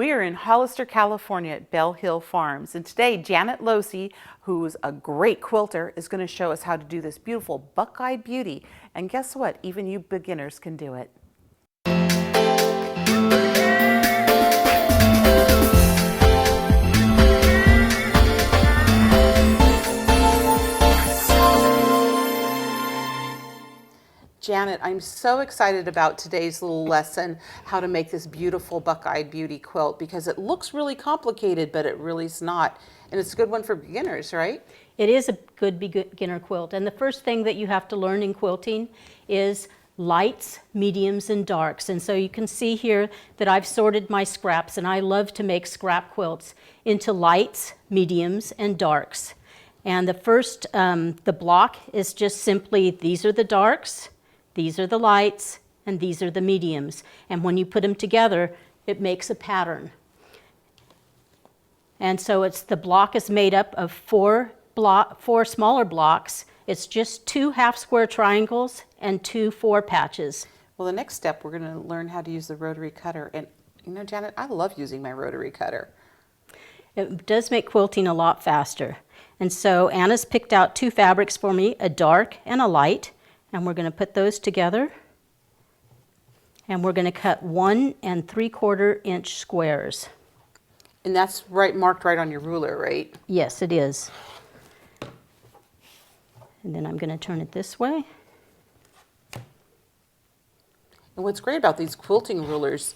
We are in Hollister, California at Bell Hill Farms, and today Janet Locey, who's a great quilter, is going to show us how to do this beautiful buck-eyed beauty. And guess what? Even you beginners can do it. Janet, I'm so excited about today's little lesson, how to make this beautiful buck-eyed beauty quilt, because it looks really complicated, but it really is not. And it's a good one for beginners, right? It is a good beginner quilt. And the first thing that you have to learn in quilting is lights, mediums, and darks. And so you can see here that I've sorted my scraps, and I love to make scrap quilts into lights, mediums, and darks. And the first, the block is just simply, these are the darks, these are the lights, and these are the mediums. And when you put them together, it makes a pattern. And so the block is made up of four smaller blocks. It's just 2 half-square triangles and 2 4 patches. Well, the next step, we're going to learn how to use the rotary cutter. And you know, Janet, I love using my rotary cutter. It does make quilting a lot faster. And so Anna's picked out 2 fabrics for me, a dark and a light. And we're going to put those together, and we're going to cut 1 3/4 inch squares. And that's marked right on your ruler, right? Yes, it is. And then I'm going to turn it this way. And what's great about these quilting rulers,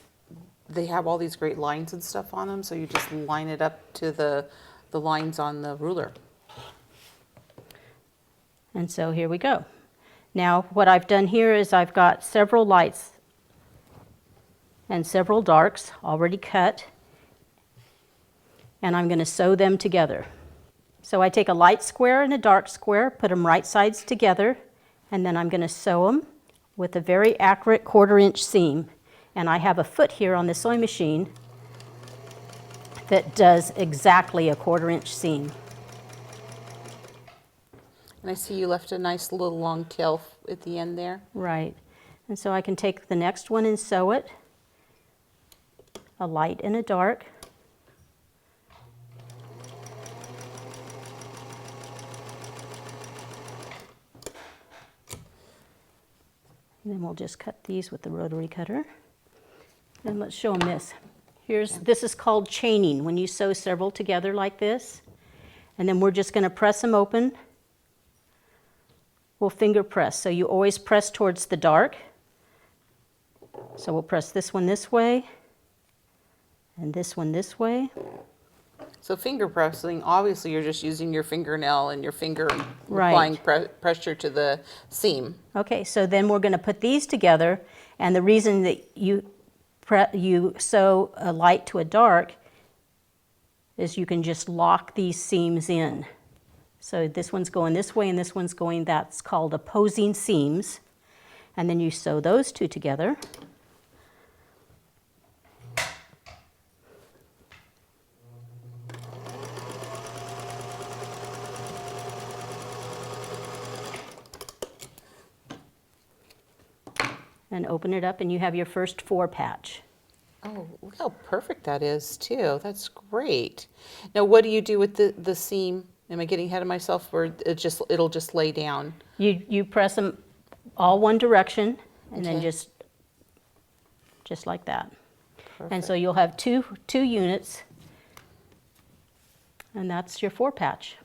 they have all these great lines and stuff on them, so you just line it up to the lines on the ruler. And so here we go. Now, what I've done here is I've got several lights and several darks already cut, and I'm going to sew them together. So I take a light square and a dark square, put them right sides together, and then I'm going to sew them with a very accurate 1/4 inch seam. And I have a foot here on the sewing machine that does exactly a 1/4 inch seam. And I see you left a nice little long tail at the end there. Right. And so I can take the next one and sew it, a light and a dark. And then we'll just cut these with the rotary cutter. And let's show them this. This is called chaining, when you sew several together like this. And then we're just going to press them open. We'll finger press, so you always press towards the dark. So we'll press this one this way, and this one this way. So finger pressing, obviously you're just using your fingernail and your finger and Right. applying pressure to the seam. Okay, so then we're going to put these together, and the reason that you sew a light to a dark is you can just lock these seams in. So this one's going this way and this one's going, that's called opposing seams. And then you sew those 2 together. And open it up and you have your first 4 patch. Oh, look how perfect that is too. That's great. Now what do you do with the seam? Am I getting ahead of myself, or it'll just lay down? You press them all one direction, and then Okay. just like that. Perfect. And so you'll have two units, and that's your 4 patch.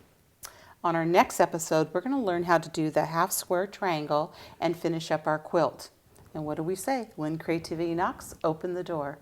On our next episode, we're going to learn how to do the half-square triangle and finish up our quilt. And what do we say? When creativity knocks, open the door.